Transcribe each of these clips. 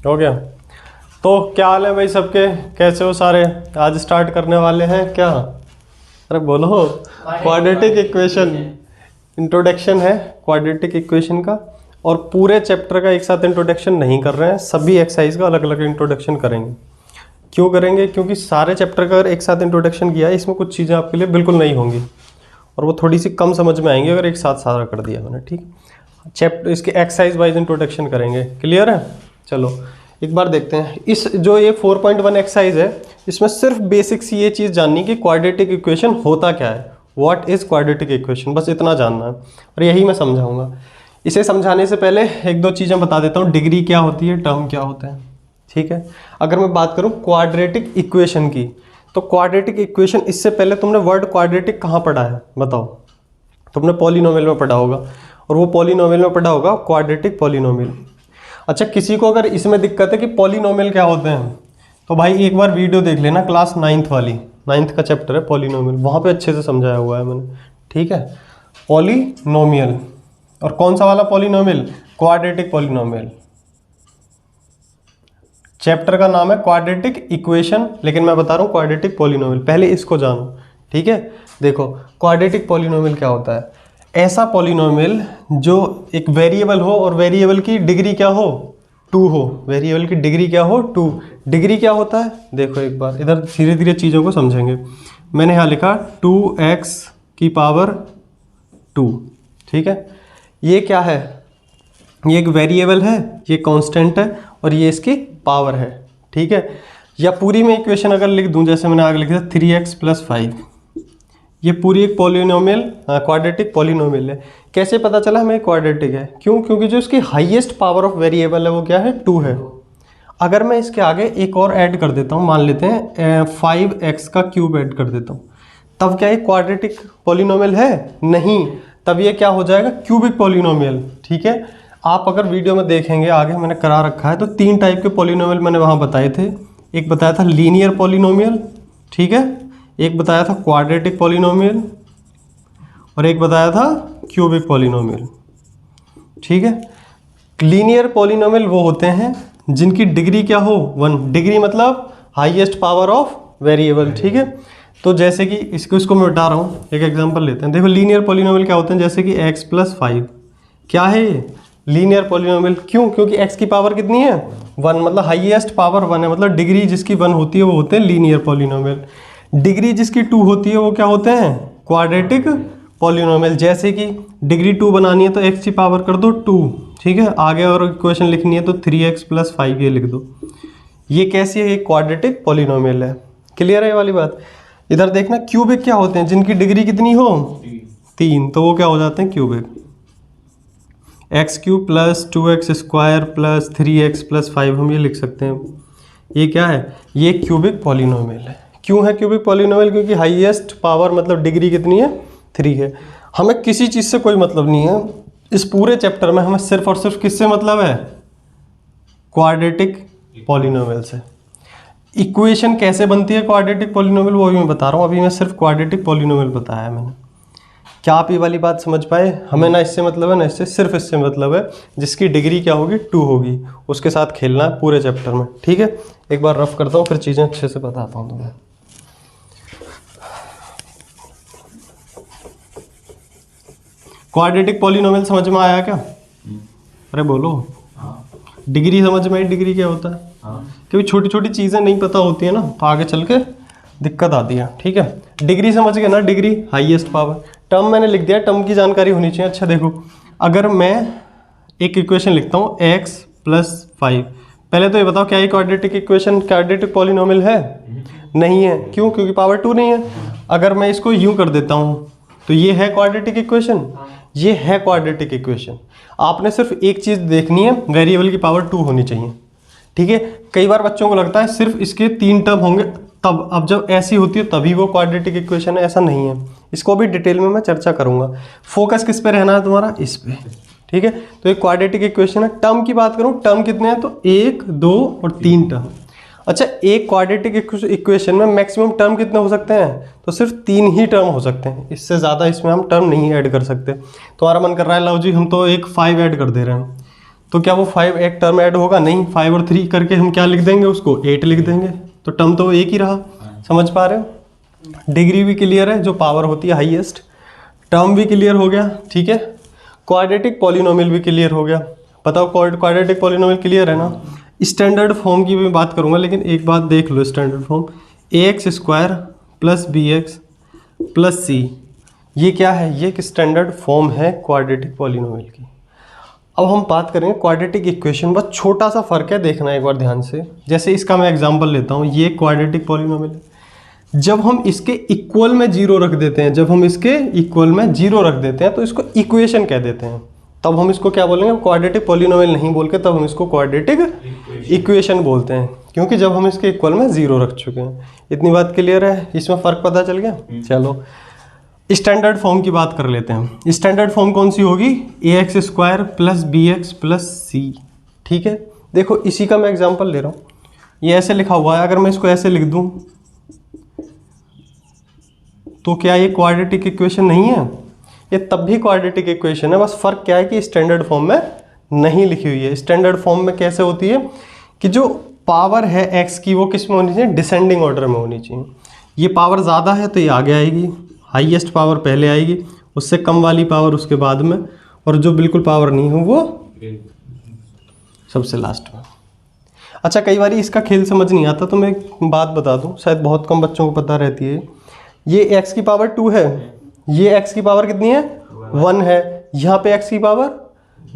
हो गया। तो क्या हाल है भाई सबके, कैसे हो सारे? आज स्टार्ट करने वाले हैं क्या? अरे बोलो। क्वाड्रेटिक इक्वेशन इंट्रोडक्शन है क्वाड्रेटिक इक्वेशन का, और पूरे चैप्टर का एक साथ इंट्रोडक्शन नहीं कर रहे हैं, सभी एक्सरसाइज का अलग अलग इंट्रोडक्शन करेंगे। क्यों करेंगे? क्योंकि सारे चैप्टर का अगर एक साथ इंट्रोडक्शन किया है, इसमें कुछ चीज़ें आपके लिए बिल्कुल नहीं होंगी और वो थोड़ी सी कम समझ में आएंगी अगर एक साथ सारा कर दिया मैंने। ठीक, चैप्टर इसके एक्सरसाइज वाइज इंट्रोडक्शन करेंगे। क्लियर है? चलो एक बार देखते हैं। इस जो ये 4.1 एक्सरसाइज है, इसमें सिर्फ बेसिक सी ये चीज़ जाननी कि क्वाड्रेटिक इक्वेशन होता क्या है, व्हाट इज़ क्वाड्रेटिक इक्वेशन, बस इतना जानना है और यही मैं समझाऊंगा। इसे समझाने से पहले एक दो चीज़ें बता देता हूँ। डिग्री क्या होती है, टर्म क्या होता है। ठीक है, अगर मैं बात करूँ क्वाड्रेटिक इक्वेशन की, तो क्वाड्रेटिक इक्वेशन, इससे पहले तुमने वर्ड क्वाड्रेटिक कहाँ पढ़ा है बताओ? तुमने पॉलिनोमियल में पढ़ा होगा, और वो पॉलिनोमियल में पढ़ा होगा क्वाड्रेटिक पॉलिनोमियल। अच्छा, किसी को अगर इसमें दिक्कत है कि पॉलिनोमियल क्या होते हैं, तो भाई एक बार वीडियो देख लेना, क्लास 9th वाली, 9th का चैप्टर है पॉलिनोमियल, वहाँ पे अच्छे से समझाया हुआ है मैंने। ठीक है, पॉलिनोमियल, और कौन सा वाला पॉलिनोमियल? Quadratic polynomial. चैप्टर का नाम है क्वाड्रेटिक इक्वेशन, लेकिन मैं बता रहा हूँ क्वाड्रेटिक पॉलिनोमियल, पहले इसको जानो। ठीक है, देखो क्वाड्रेटिक पॉलिनोमियल क्या होता है? ऐसा पॉलिनोमियल जो एक वेरिएबल हो और वेरिएबल की डिग्री क्या हो, 2 हो। वेरिएबल की डिग्री क्या हो, 2। डिग्री क्या होता है? देखो एक बार इधर धीरे धीरे चीज़ों को समझेंगे। मैंने यहाँ लिखा 2x की पावर 2। ठीक है, ये क्या है? ये एक वेरिएबल है, ये कांस्टेंट है, और ये इसकी पावर है। ठीक है, या पूरी में इक्वेशन अगर लिख दूं, जैसे मैंने आगे लिखा 3x + 5, ये पूरी एक पॉलिनोमियल क्वाड्रेटिक पॉलिनोमियल है। कैसे पता चला हमें क्वाड्रेटिक है? क्यों? क्योंकि जो इसकी हाईएस्ट पावर ऑफ वेरिएबल है वो क्या है, 2 है। अगर मैं इसके आगे एक और ऐड कर देता हूँ, मान लेते हैं 5x का क्यूब ऐड कर देता हूँ, तब क्या ये क्वाड्रेटिक पॉलिनोमियल है? नहीं, तब ये क्या हो जाएगा, क्यूबिक पॉलिनोमियल। ठीक है, आप अगर वीडियो में देखेंगे आगे मैंने करा रखा है, तो 3 टाइप के पॉलिनोमियल मैंने वहाँ बताए थे। एक बताया था लीनियर पॉलिनोमियल, ठीक है, एक बताया था क्वाड्रेटिक पॉलिनोमियल, और एक बताया था क्यूबिक पॉलिनोमियल। ठीक है, लीनियर पॉलिनोमियल वो होते हैं जिनकी डिग्री क्या हो, 1। डिग्री मतलब हाईएस्ट पावर ऑफ वेरिएबल। ठीक है, तो जैसे कि इसको मैं बता रहा हूँ, एक एग्जांपल लेते हैं। देखो लीनियर पॉलिनोमियल क्या होते हैं, जैसे कि x + 5 क्या है ये, लीनियर पॉलिनोमियल। क्यों? क्योंकि x की पावर कितनी है, 1, मतलब हाईएस्ट पावर 1 है, मतलब डिग्री जिसकी 1 होती है वो होते हैं लीनियर पॉलिनोमियल। डिग्री जिसकी 2 होती है वो क्या होते हैं, क्वाड्रेटिक पॉलिनोमियल। जैसे कि डिग्री 2 बनानी है तो x की पावर कर दो 2। ठीक है, आगे और इक्वेशन लिखनी है तो 3x + 5 ये लिख दो। ये कैसी है, ये क्वाड्रेटिक पॉलिनोमियल है। क्लियर है ये वाली बात? इधर देखना, क्यूबिक क्या होते हैं, जिनकी डिग्री कितनी हो, 3, तो वो क्या हो जाते हैं, क्यूबिक। x³ + 2x² + 3x + 5 हम ये लिख सकते हैं। ये क्या है, ये क्यूबिक पॉलिनोमियल है। क्यों है क्यूबिक पॉलिनोमियल? क्योंकि हाईएस्ट पावर मतलब डिग्री कितनी है, 3 है। हमें किसी चीज़ से कोई मतलब नहीं है इस पूरे चैप्टर में, हमें सिर्फ और सिर्फ किससे मतलब है, क्वाड्रेटिक पॉलिनोमियल से। इक्वेशन कैसे बनती है क्वाड्रेटिक पॉलिनोमियल वो भी मैं बता रहा हूँ। अभी मैं सिर्फ क्वाड्रेटिक पॉलिनोमियल बताया है मैंने। क्या आप ये वाली बात समझ पाए? हमें ना इससे मतलब है ना इससे, सिर्फ इससे मतलब है जिसकी डिग्री क्या होगी, 2 होगी, उसके साथ खेलना है पूरे चैप्टर में। ठीक है, एक बार रफ करता हूँ फिर चीज़ें अच्छे से बताता हूँ तुम्हें। क्वाड्रेटिक पॉलिनोमियल समझ में आया क्या? अरे बोलो। डिग्री समझ में आई? डिग्री क्या होता है? क्योंकि छोटी छोटी चीज़ें नहीं पता होती है ना, तो आगे चल के दिक्कत आती है। ठीक है, डिग्री समझ गए ना, डिग्री हाईएस्ट पावर। टर्म मैंने लिख दिया, टर्म की जानकारी होनी चाहिए। अच्छा देखो, अगर मैं एक इक्वेशन लिखता हूँ x + 5, पहले तो ये बताओ क्या ये क्वाड्रेटिक इक्वेशन क्वाड्रेटिक पॉलिनोमियल है? नहीं है। क्यों? क्योंकि पावर 2 नहीं है। अगर मैं इसको यूं कर देता हूँ तो ये है क्वाड्रेटिक इक्वेशन, ये है क्वाड्रेटिक इक्वेशन। आपने सिर्फ एक चीज़ देखनी है, वेरिएबल की पावर 2 होनी चाहिए। ठीक है, कई बार बच्चों को लगता है सिर्फ इसके 3 टर्म होंगे तब, अब जब ऐसी होती है तभी वो क्वाड्रेटिक इक्वेशन है, ऐसा नहीं है। इसको भी डिटेल में मैं चर्चा करूंगा। फोकस किस पे रहना है तुम्हारा, इस पे। ठीक है, तो एक क्वाड्रेटिक इक्वेशन है। टर्म की बात करूं, टर्म कितने हैं, तो 1, 2 और 3 टर्म। अच्छा, एक क्वाड्रेटिक इक्वेशन में मैक्सिमम टर्म कितने हो सकते हैं, तो सिर्फ 3 ही टर्म हो सकते हैं, इससे ज़्यादा इसमें हम टर्म नहीं ऐड कर सकते। तुम्हारा मन कर रहा है लो जी हम तो एक 5 ऐड कर दे रहे हैं, तो क्या वो 5 एक टर्म ऐड होगा? नहीं, 5 और 3 करके हम क्या लिख देंगे उसको? 8 लिख देंगे। तो टर्म तो एक ही रहा। समझ पा रहे हो? डिग्री भी क्लियर है, जो पावर होती है हाईएस्ट। टर्म भी क्लियर हो गया, ठीक है। क्वाड्रेटिक पॉलिनोमियल भी क्लियर हो गया। बताओ क्वाड्रेटिक पॉलिनोमियल क्लियर है ना? स्टैंडर्ड फॉर्म की भी बात करूंगा, लेकिन एक बात देख लो, standard form ax square plus bx plus c, ये क्या है? ये एक स्टैंडर्ड फॉर्म है क्वाड्रेटिक पॉलिनोमियल की। अब हम बात करेंगे क्वाड्रेटिक इक्वेशन, बस छोटा सा फर्क है, देखना एक बार ध्यान से। जैसे इसका मैं एग्जांपल लेता हूँ, ये क्वाड्रेटिक पॉलिनोमियल है। जब हम इसके इक्वल में जीरो रख देते हैं, जब हम इसके इक्वल में जीरो रख देते हैं तो इसको इक्वेशन कह देते हैं। तब हम इसको क्या बोलेंगे? क्वाड्रेटिक पॉलिनोमियल नहीं बोल के तब हम इसको क्वाड्रेटिक इक्वेशन बोलते हैं, क्योंकि जब हम इसके इक्वल में जीरो रख चुके हैं। इतनी बात क्लियर है? इसमें फ़र्क पता चल गया? चलो स्टैंडर्ड फॉर्म की बात कर लेते हैं। स्टैंडर्ड फॉर्म कौन सी होगी? ax square plus bx plus c, ठीक है। देखो इसी का मैं एग्जांपल ले रहा हूँ, ये ऐसे लिखा हुआ है। अगर मैं इसको ऐसे लिख दूँ तो क्या ये क्वाड्रेटिक इक्वेशन नहीं है? ये तब भी क्वाड्रेटिक इक्वेशन है, बस फ़र्क क्या है कि स्टैंडर्ड फॉर्म में नहीं लिखी हुई है। स्टैंडर्ड फॉर्म में कैसे होती है कि जो पावर है x की वो किस में होनी चाहिए? डिसेंडिंग ऑर्डर में होनी चाहिए। ये पावर ज़्यादा है तो ये आगे आएगी, हाईएस्ट पावर पहले आएगी, उससे कम वाली पावर उसके बाद में, और जो बिल्कुल पावर नहीं हो वो सबसे लास्ट में। अच्छा, कई बार इसका खेल समझ नहीं आता तो मैं एक बात बता दूं, शायद बहुत कम बच्चों को पता रहती है। ये x की पावर 2 है, ये x की पावर कितनी है? 1 है। यहाँ पे x की पावर,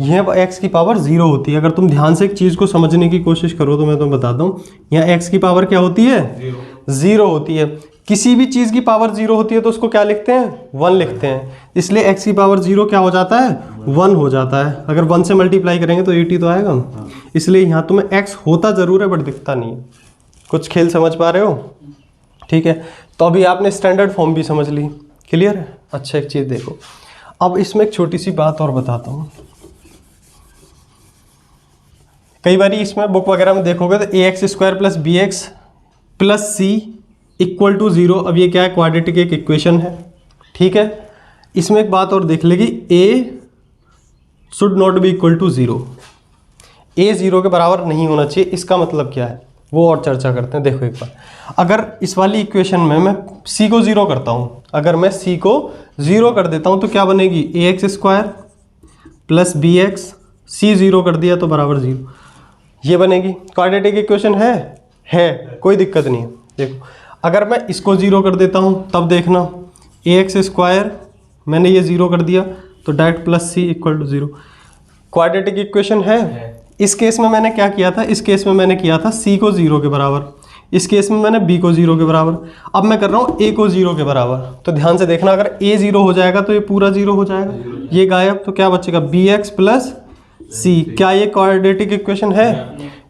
यह x की पावर 0 होती है। अगर तुम ध्यान से एक चीज़ को समझने की कोशिश करो तो मैं तुम्हें बताता हूँ, यहाँ x की पावर क्या होती है? 0 होती है। किसी भी चीज़ की पावर 0 होती है तो उसको क्या लिखते हैं? 1 लिखते हैं। इसलिए x की पावर 0 क्या हो जाता है? 1 हो जाता है। अगर 1 से मल्टीप्लाई करेंगे तो 80 तो आएगा। इसलिए यहाँ तुम्हें x होता ज़रूर है बट दिखता नहीं है। कुछ खेल समझ पा रहे हो? ठीक है, तो अभी आपने स्टैंडर्ड फॉर्म भी समझ ली, क्लियर है? अच्छा, एक चीज़ देखो, अब इसमें एक छोटी सी बात और बताता हूँ। कई बार इसमें बुक वगैरह में देखोगे तो ax square plus bx plus c equal to 0। अब ये क्या है? क्वाड्रेटिक एक इक्वेशन है, ठीक है। इसमें एक बात और देख लेगी, a should not be equal to 0। a 0 के बराबर नहीं होना चाहिए। इसका मतलब क्या है वो और चर्चा करते हैं। देखो एक बार, अगर इस वाली इक्वेशन में मैं c को 0 करता हूँ, अगर मैं c को 0 कर देता हूँ तो क्या बनेगी? ax square plus bx, c 0 कर दिया तो बराबर 0, ये बनेगी। क्वाड्रेटिक इक्वेशन है, कोई दिक्कत नहीं है। देखो अगर मैं इसको 0 कर देता हूँ तब देखना, ax स्क्वायर मैंने ये 0 कर दिया तो direct plus c equal to 0। Quadratic equation है। इस केस में मैंने क्या किया था? इस केस में मैंने किया था c को 0 के बराबर, इस केस में मैंने b को 0 के बराबर, अब मैं कर रहा हूँ a को 0 के बराबर। तो ध्यान से देखना, अगर a 0 हो जाएगा तो ये पूरा 0 हो जाएगा, ये गायब, तो क्या बचेगा? bx plus c। क्या ये क्वाड्रेटिक इक्वेशन है?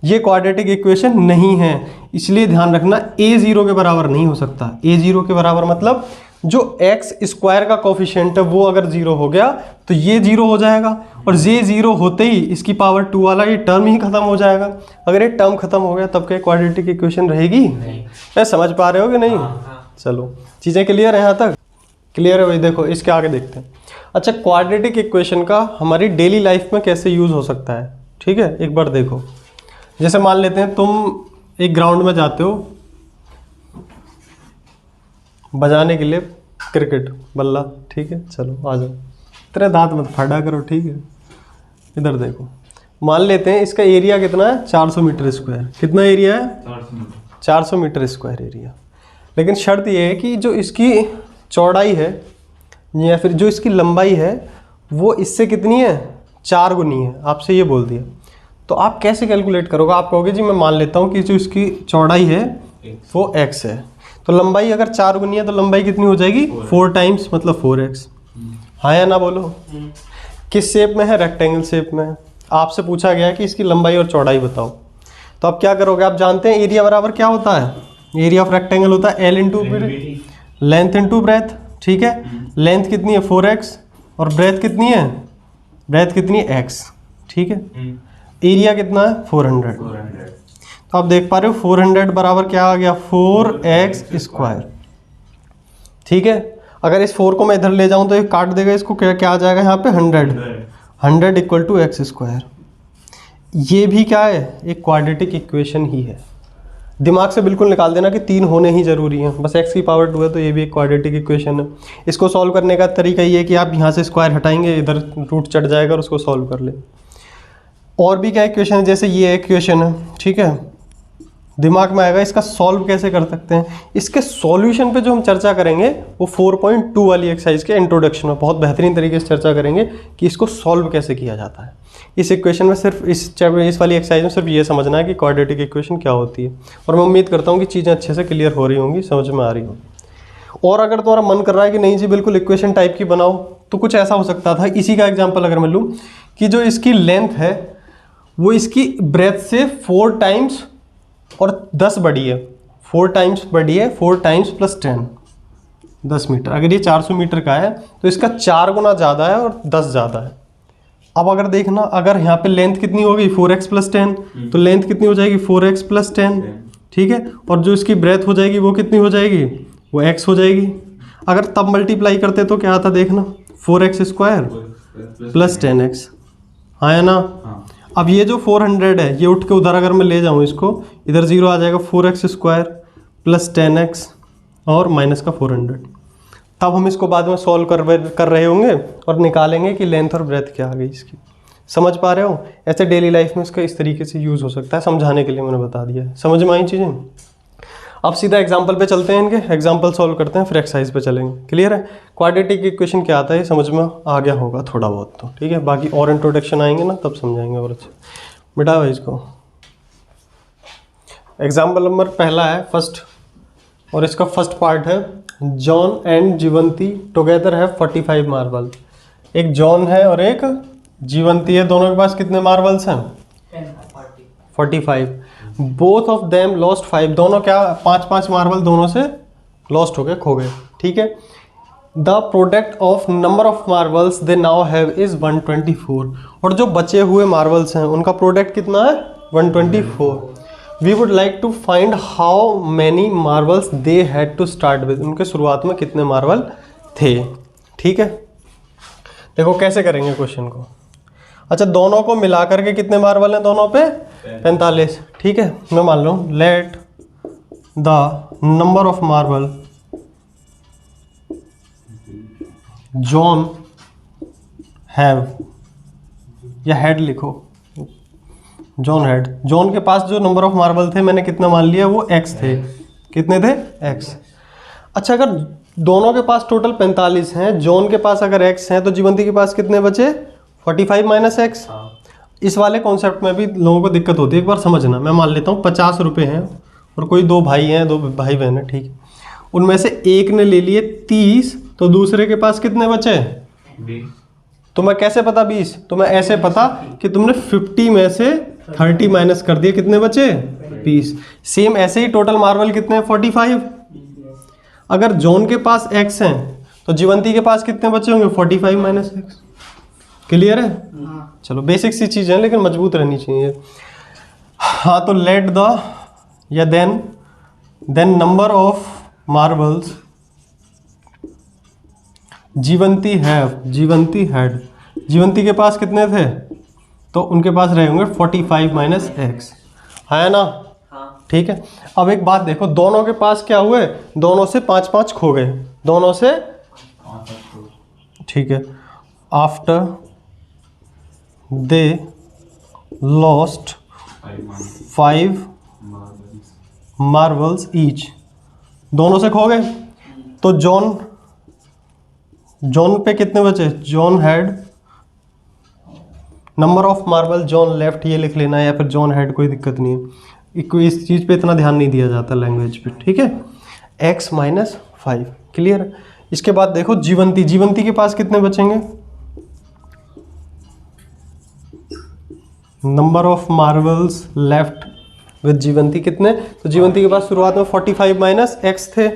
ये क्वाड्रेटिक इक्वेशन नहीं है। इसलिए ध्यान रखना, a 0 के बराबर नहीं हो सकता। a 0 के बराबर मतलब जो x स्क्वायर का कोफिशिएंट है वो अगर 0 हो गया तो ये 0 हो जाएगा, और ये 0 होते ही इसकी पावर 2 वाला ये टर्म ही खत्म हो जाएगा। अगर ये टर्म खत्म हो गया तब क्या क्वाड्रेटिक इक्वेशन रहेगी? नहीं। समझ पा रहे हो कि नहीं? चलो चीज़ें क्लियर है यहाँ तक? क्लियर है भाई। देखो इसके आगे देखते हैं। अच्छा, क्वाड्रेटिक इक्वेशन का हमारी डेली लाइफ में कैसे यूज़ हो सकता है, ठीक है। एक बार देखो, जैसे मान लेते हैं तुम एक ग्राउंड में जाते हो बजाने के लिए क्रिकेट बल्ला, ठीक है। चलो आ जाओ, तेरे दांत मत फाड़ा करो, ठीक है। इधर देखो, मान लेते हैं इसका एरिया कितना है? 400 मीटर स्क्वायर। कितना एरिया है? 400 मीटर स्क्वायर एरिया। लेकिन शर्त ये है कि जो इसकी चौड़ाई है या फिर जो इसकी लंबाई है वो इससे कितनी है? 4 गुनी है। आपसे ये बोल दिया तो आप कैसे कैलकुलेट करोगे? आप कहोगे जी मैं मान लेता हूँ कि जो इसकी चौड़ाई है वो x है, तो लंबाई अगर 4 गुनी है तो लंबाई कितनी हो जाएगी? 4 टाइम्स, मतलब 4x। हाँ या ना बोलो? किस शेप में है? रेक्टेंगल शेप में है। आपसे पूछा गया है कि इसकी लंबाई और चौड़ाई बताओ, तो आप क्या करोगे? आप जानते हैं एरिया बराबर क्या होता है? एरिया ऑफ रेक्टेंगल होता है L into length into breadth, ठीक है। लेंथ कितनी है? 4x, और ब्रेथ कितनी है? ब्रेथ कितनी है? x, ठीक है। एरिया कितना है? 400। तो आप देख पा रहे हो 400 बराबर क्या आ गया? 4x स्क्वायर, ठीक है। अगर इस 4 को मैं इधर ले जाऊं तो ये काट देगा इसको, क्या क्या आ जाएगा यहाँ पे? 100 इक्वल टू x स्क्वायर। ये भी क्या है, एक क्वाड्रेटिक इक्वेशन ही है। दिमाग से बिल्कुल निकाल देना कि 3 होने ही ज़रूरी हैं, बस x की पावर 2 है तो ये भी एक क्वाड्रेटिक इक्वेशन है। इसको सॉल्व करने का तरीका ये है कि आप यहाँ से स्क्वायर हटाएंगे, इधर रूट चढ़ जाएगा और उसको सॉल्व कर ले। और भी क्या इक्वेशन है, जैसे ये इक्वेशन है, ठीक है, दिमाग में आएगा इसका सॉल्व कैसे कर सकते हैं। इसके सॉल्यूशन पे जो हम चर्चा करेंगे वो 4.2 वाली एक्सरसाइज के इंट्रोडक्शन में बहुत बेहतरीन तरीके से चर्चा करेंगे कि इसको सॉल्व कैसे किया जाता है। इस इक्वेशन में सिर्फ इस वाली एक्सरसाइज में सिर्फ ये समझना है कि क्वाड्रेटिक इक्वेशन क्या होती है, और मैं उम्मीद करता हूँ कि चीज़ें अच्छे से क्लियर हो रही होंगी, समझ में आ रही होंगी। और अगर तुम्हारा मन कर रहा है कि नहीं जी बिल्कुल इक्वेशन टाइप की बनाओ, तो कुछ ऐसा हो सकता था, इसी का एग्जाम्पल अगर मैं लूँ कि जो इसकी लेंथ है वो इसकी ब्रेथ से 4 टाइम्स और 10 बड़ी है, 4 टाइम्स बड़ी है, 4 टाइम्स प्लस 10 मीटर। अगर ये 400 मीटर का है तो इसका 4 गुना ज़्यादा है और 10 ज़्यादा है। अब अगर देखना, अगर यहाँ पे लेंथ कितनी होगी 4x प्लस 10, तो लेंथ कितनी हो जाएगी 4x प्लस 10, ठीक है, और जो इसकी ब्रेथ हो जाएगी वो कितनी हो जाएगी, वो x हो जाएगी। अगर तब मल्टीप्लाई करते तो क्या आता देखना, 4x स्क्वायर प्लस 10x, हाँ है ना। अब ये जो 400 है ये उठ के उधर अगर मैं ले जाऊँ इसको, इधर 0 आ जाएगा, 4x स्क्वायर प्लस 10x और माइनस का 400। तब हम इसको बाद में सॉल्व कर रहे होंगे और निकालेंगे कि लेंथ और ब्रेथ क्या आ गई इसकी। समझ पा रहे हो? ऐसे डेली लाइफ में इसका इस तरीके से यूज़ हो सकता है, समझाने के लिए मैंने बता दिया है। समझ में आई चीज़ें? अब सीधा एग्जाम्पल पे चलते हैं, इनके एग्जाम्पल सॉल्व करते हैं, फिर एक्सरसाइज पे चलेंगे। क्लियर है? क्वाड्रेटिक इक्वेशन क्या आता है समझ में आ गया होगा थोड़ा बहुत तो, ठीक है। बाकी और इंट्रोडक्शन आएंगे ना तब समझाएंगे और अच्छे। मिटा हुआ इसको। एग्जाम्पल नंबर पहला है फर्स्ट, और इसका फर्स्ट पार्ट है जॉन एंड जीवंती टुगेदर है 45 मार्बल। एक जॉन है और एक जीवंती है, दोनों के पास कितने मार्बल्स हैं? 45। बोथ ऑफ देम लॉस्ट 5, दोनों क्या 5-5 मार्बल दोनों से लॉस्ट हो गए, खो गए, ठीक है। The product of number of marbles they now have is 124, और जो बचे हुए मार्बल्स हैं उनका प्रोडक्ट कितना है 124। We would like to find how many marbles they had to start with, उनके शुरुआत में कितने मार्बल थे, ठीक है। देखो कैसे करेंगे क्वेश्चन को। अच्छा, दोनों को मिला करके कितने मार्बल हैं दोनों पे? 45, ठीक है। मैं मान लूँ late the number of marble John have, या हेड लिखो, जॉन हेड, जॉन के पास जो नंबर ऑफ मार्बल थे मैंने कितना मान लिया, वो x थे। कितने थे? x। अच्छा, अगर दोनों के पास टोटल 45 हैं, जॉन के पास अगर x हैं तो जीवंती के पास कितने बचे? 45 माइनस एक्स। इस वाले कॉन्सेप्ट में भी लोगों को दिक्कत होती है, एक बार समझना। मैं मान लेता हूँ 50 रुपये हैं और कोई 2 भाई हैं, 2 भाई बहन हैं, ठीक है। उनमें से एक ने ले लिए 30, तो दूसरे के पास कितने बचे? 20। तो मैं कैसे पता 20? तो मैं ऐसे पता कि तुमने 50 में से 30 माइनस कर दिए, कितने बचे? 20। सेम ऐसे ही टोटल मार्बल कितने हैं? 45। अगर जॉन के पास x हैं तो जीवंती के पास कितने बचे होंगे? 45 माइनस एक्स। क्लियर है? चलो, बेसिक सी चीज़ है लेकिन मजबूत रहनी चाहिए। हाँ, तो लेट द, या then number of marbles Jeevanti have, Jeevanti had, Jeevanti के पास कितने थे? तो उनके पास रहे होंगे 45 माइनस एक्स, है ना? ठीक है। अब एक बात देखो, दोनों के पास क्या हुए? दोनों से 5-5 खो गए, दोनों से, ठीक है। After they lost 5 marbles each, दोनों से खो गए, तो जॉन पे कितने बचे? John had number of marble John left, ये लिख लेना है, या फिर जॉन हैड, कोई दिक्कत नहीं है। इस चीज़ पे इतना ध्यान नहीं दिया जाता लैंग्वेज पे, ठीक है। x minus 5, clear. इसके बाद देखो जीवंती, जीवंती के पास कितने बचेंगे? Number of marbles left with Jeevanti कितने? तो जीवंती के पास शुरुआत में 45 माइनस एक्स थे,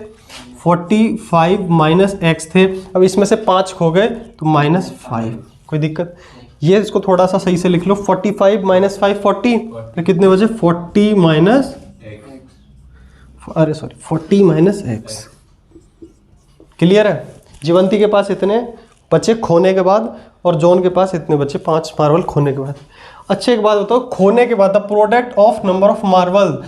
45 माइनस एक्स थे। अब इसमें से 5 खो गए तो माइनस 5, कोई दिक्कत? ये इसको थोड़ा सा सही से लिख लो, 45 माइनस 5 40, तो कितने बचे? 40 माइनस, अरे सॉरी 40 माइनस एक्स। क्लियर है? जीवंती के पास इतने बचे खोने के बाद, और जॉन के पास इतने बचे 5 मार्बल खोने के बाद। अच्छा एक बात बताओ, खोने के बाद the product of number of marble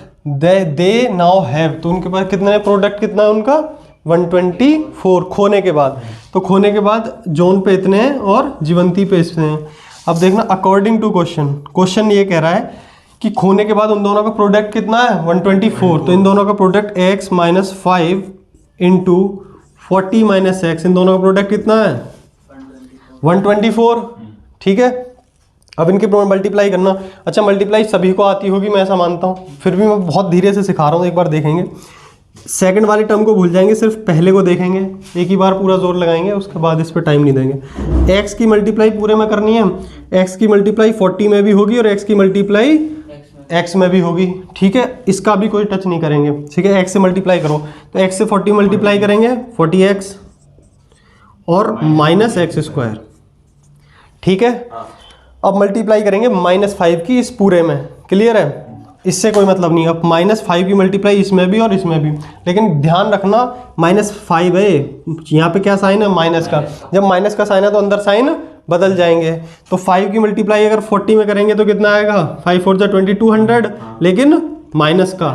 they now have, तो उनके पास कितने प्रोडक्ट, कितना है उनका 124 खोने के बाद। तो खोने के बाद जोन पे इतने हैं और जीवंती पे इतने हैं। अब देखना अकॉर्डिंग टू क्वेश्चन ये कह रहा है कि खोने के बाद उन दोनों का प्रोडक्ट कितना है 124, तो इन दोनों का product x minus 5 into 40 minus x, इन दोनों का प्रोडक्ट कितना है 124। ठीक है, अब इनकी मल्टीप्लाई करना। अच्छा मल्टीप्लाई सभी को आती होगी मैं ऐसा मानता हूँ, फिर भी मैं बहुत धीरे से सिखा रहा हूँ, एक बार देखेंगे। सेकंड वाली टर्म को भूल जाएंगे, सिर्फ पहले को देखेंगे, एक ही बार पूरा जोर लगाएंगे, उसके बाद इस पर टाइम नहीं देंगे। x की मल्टीप्लाई पूरे में करनी है, x की मल्टीप्लाई 40 में भी होगी और x की मल्टीप्लाई x में भी होगी। ठीक है, इसका भी कोई टच नहीं करेंगे। ठीक है, x से मल्टीप्लाई करो, तो x से 40 मल्टीप्लाई करेंगे 40x और माइनस एक्स स्क्वायर। ठीक है, अब मल्टीप्लाई करेंगे -5 की इस पूरे में। क्लियर है, इससे कोई मतलब नहीं। अब -5 की मल्टीप्लाई इसमें भी और इसमें भी, लेकिन ध्यान रखना -5 है, यहाँ पे क्या साइन है माइनस का, जब माइनस का साइन है तो अंदर साइन बदल जाएंगे। तो 5 की मल्टीप्लाई अगर 40 में करेंगे तो कितना आएगा 5 4 जा 20 200, लेकिन माइनस का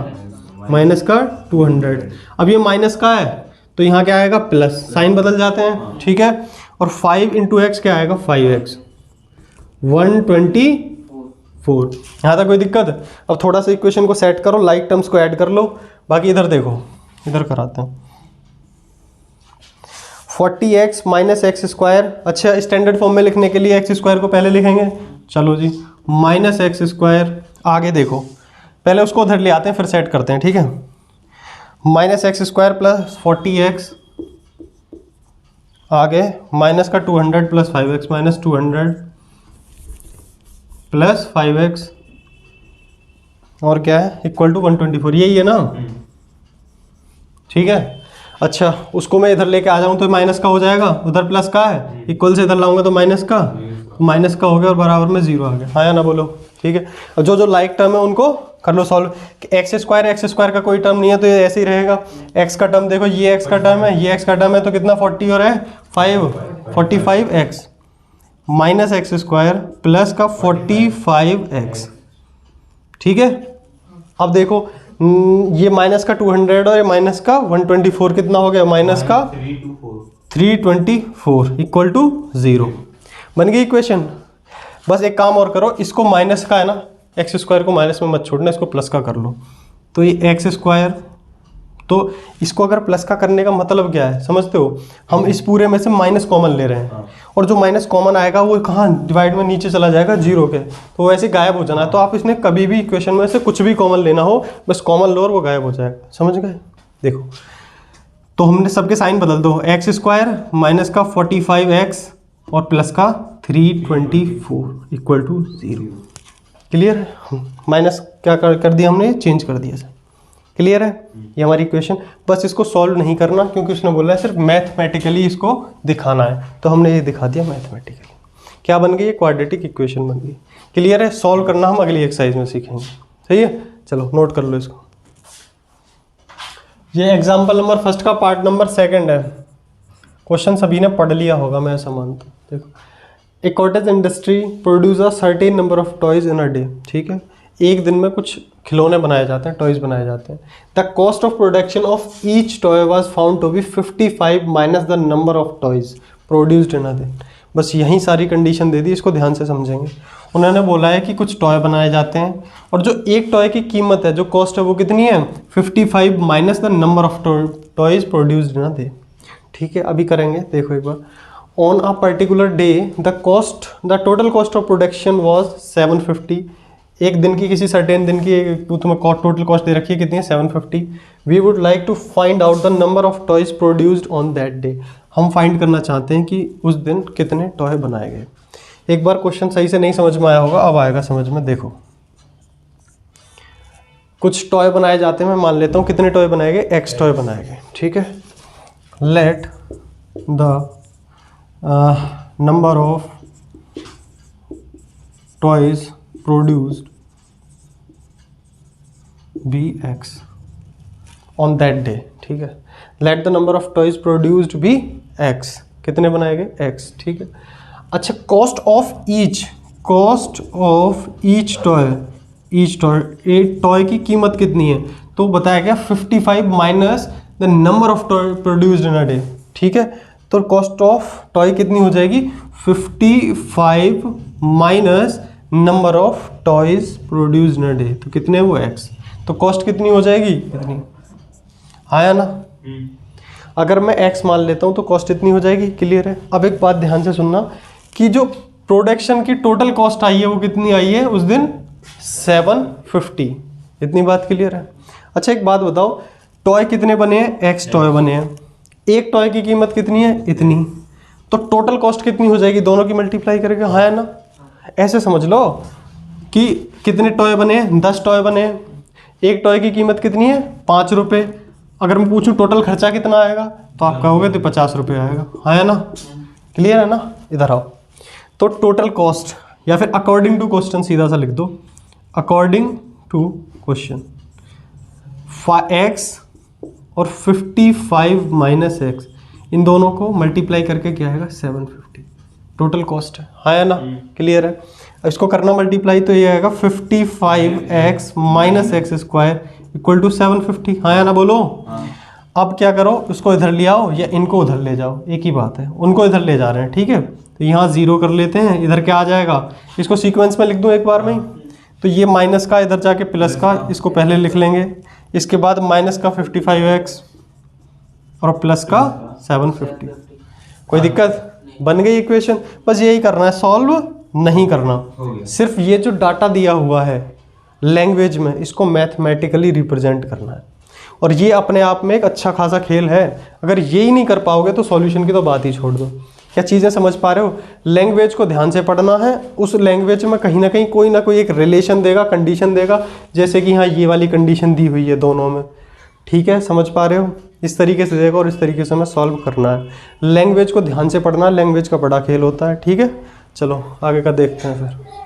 200। अब ये माइनस का है तो यहाँ क्या आएगा प्लस, साइन बदल जाते हैं। ठीक है, और 5 इंटू एक्स क्या आएगा 5x 124। यहाँ तक कोई दिक्कत? अब थोड़ा सा इक्वेशन को सेट करो, लाइक टर्म्स को ऐड कर लो, बाकी इधर देखो, इधर कराते हैं 40x माइनस एक्स स्क्वायर। अच्छा स्टैंडर्ड फॉर्म में लिखने के लिए एक्स स्क्वायर को पहले लिखेंगे, चलो जी माइनस एक्स स्क्वायर। आगे देखो, पहले उसको उधर ले आते हैं फिर सेट करते हैं। ठीक है, minus X square plus 40x, आगे माइनस का 200 plus 5x minus 200 plus 5x और क्या है इक्वल टू 124, यही है ना। ठीक है, अच्छा उसको मैं इधर लेके आ जाऊँ तो माइनस का हो जाएगा, उधर प्लस का है, इक्वल से इधर लाऊंगा तो माइनस का हो गया और बराबर में 0 आ गया। हाँ या ना बोलो। ठीक है, अब जो लाइक टर्म है उनको कर लो सॉल्व। एक्स स्क्वायर का कोई टर्म नहीं है तो ये ऐसे ही रहेगा। एक्स का टर्म देखो, ये एक्स का टर्म है, ये एक्स का टर्म है, तो कितना 40 और है 45x minus X square plus का 45x। ठीक है, अब देखो ये माइनस का 200 और ये माइनस का 124 कितना हो गया, माइनस का 324 इक्वल टू 0। बन गई इक्वेशन। बस एक काम और करो, इसको माइनस का है ना, एक्स स्क्वायर को माइनस में मत छोड़ना, इसको प्लस का कर लो। तो ये एक्स स्क्वायर, तो इसको अगर प्लस का करने का मतलब क्या है समझते हो, हम इस पूरे में से माइनस कॉमन ले रहे हैं और जो माइनस कॉमन आएगा वो कहाँ डिवाइड में नीचे चला जाएगा 0 के, तो वैसे गायब हो जाना है। तो आप इसने कभी भी इक्वेशन में से कुछ भी कॉमन लेना हो, बस कॉमन लो और वो गायब हो जाएगा। समझ गए? देखो तो हमने सबके साइन बदल दो, एक्स स्क्वायर माइनस का 45x और प्लस का 324 इक्वल टू 0। क्लियर? माइनस क्या कर दिया हमने, चेंज कर दिया। क्लियर है? ये हमारी इक्वेशन। बस इसको सॉल्व नहीं करना क्योंकि उसने बोला है सिर्फ मैथमेटिकली इसको दिखाना है, तो हमने ये दिखा दिया मैथमेटिकली। क्या बन गई? ये क्वाड्रेटिक इक्वेशन बन गई। क्लियर है? सॉल्व करना हम अगली एक्सरसाइज में सीखेंगे। सही है, चलो नोट कर लो इसको। ये एग्जाम्पल नंबर फर्स्ट का पार्ट नंबर सेकंड है। क्वेश्चन सभी ने पढ़ लिया होगा मैं ऐसा मानता हूँ। देखो, a cottage industry produce a certain number of toys in a day. ठीक है, एक दिन में कुछ खिलौने बनाए जाते हैं, टॉयज बनाए जाते हैं। The cost of production of each toy was found to be 55 minus the number of toys produced in a day. बस यही सारी कंडीशन दे दी, इसको ध्यान से समझेंगे। उन्होंने बोला है कि कुछ टॉय बनाए जाते हैं और जो एक टॉय की कीमत है, जो कॉस्ट है, वो कितनी है 55 minus the number of toys produced in a day. ठीक है, अभी करेंगे, देखो एक बार। On a particular day the total cost of production was 750। एक दिन की, किसी सर्टेन दिन की तुम्हें टोटल कॉस्ट दे रखी है, कितनी है 750। We would like to find out the number of toys produced on that day. हम फाइंड करना चाहते हैं कि उस दिन कितने टॉय बनाए गए। एक बार क्वेश्चन सही से नहीं समझ में आया होगा, अब आएगा समझ में। देखो, कुछ टॉय बनाए जाते हैं, मैं मान लेता हूँ कितने टॉय बनाए गए, एक्स टॉय बनाए गए। ठीक है, let the number of toys produced be X on that day. ठीक है, let the number of toys produced be X. कितने बनाए गए? एक्स। ठीक है, अच्छा cost of each cost of each toy, एक टॉय की कीमत कितनी है, तो बताया गया 55 minus the number of toy produced in a day. ठीक है, तो कॉस्ट ऑफ टॉय कितनी हो जाएगी, 55 minus number of toys produced in a day, तो कितने वो x, तो कॉस्ट कितनी हो जाएगी इतनी, आया ना। अगर मैं x मान लेता हूँ तो कॉस्ट इतनी हो जाएगी, क्लियर है। अब एक बात ध्यान से सुनना कि जो प्रोडक्शन की टोटल कॉस्ट आई है वो कितनी आई है उस दिन, 750, इतनी बात क्लियर है। अच्छा एक बात बताओ, टॉय कितने बने हैं, x टॉय बने हैं, एक टॉय की कीमत कितनी है, इतनी, तो टोटल कॉस्ट कितनी हो जाएगी, दोनों की मल्टीप्लाई करके, हाँ है ना। ऐसे समझ लो कि कितने टॉय बने हैं, 10 टॉय बने हैं, एक टॉय की कीमत कितनी है, 5 रुपये। अगर मैं पूछूं टोटल खर्चा कितना आएगा, तो आप कहोगे तो 50 रुपये आएगा, हाँ है ना, क्लियर है ना। इधर आओ, तो टोटल कॉस्ट या फिर अकॉर्डिंग टू क्वेश्चन सीधा सा लिख दो, अकॉर्डिंग टू क्वेश्चन x और 55 माइनस एक्स, इन दोनों को मल्टीप्लाई करके क्या आएगा, 750 टोटल कॉस्ट है, हाँ है ना, क्लियर है। इसको करना मल्टीप्लाई तो ये आएगा 55x minus X square equal to 750, हाँ है ना, बोलो। अब क्या करो, उसको इधर ले आओ या इनको उधर ले जाओ, एक ही बात है, उनको इधर ले जा रहे हैं, ठीक है। तो यहाँ 0 कर लेते हैं, इधर क्या आ जाएगा, इसको सीक्वेंस में लिख दूँ एक बार में ही, तो ये माइनस का इधर जाके प्लस का, इसको पहले लिख लेंगे, इसके बाद माइनस का 55x और प्लस का 750, कोई दिक्कत, बन गई इक्वेशन। बस यही करना है, सॉल्व नहीं करना, सिर्फ ये जो डाटा दिया हुआ है लैंग्वेज में, इसको मैथमेटिकली रिप्रेजेंट करना है, और ये अपने आप में एक अच्छा खासा खेल है। अगर ये ही नहीं कर पाओगे तो सॉल्यूशन की तो बात ही छोड़ दो। क्या चीज़ें समझ पा रहे हो, लैंग्वेज को ध्यान से पढ़ना है, उस लैंग्वेज में कहीं ना कहीं कोई ना कोई एक रिलेशन देगा, कंडीशन देगा, जैसे कि हाँ ये वाली कंडीशन दी हुई है दोनों में, ठीक है, समझ पा रहे हो, इस तरीके से देगा और इस तरीके से हमें सॉल्व करना है। लैंग्वेज को ध्यान से पढ़ना, लैंग्वेज का बड़ा खेल होता है, ठीक है। चलो आगे का देखते हैं फिर।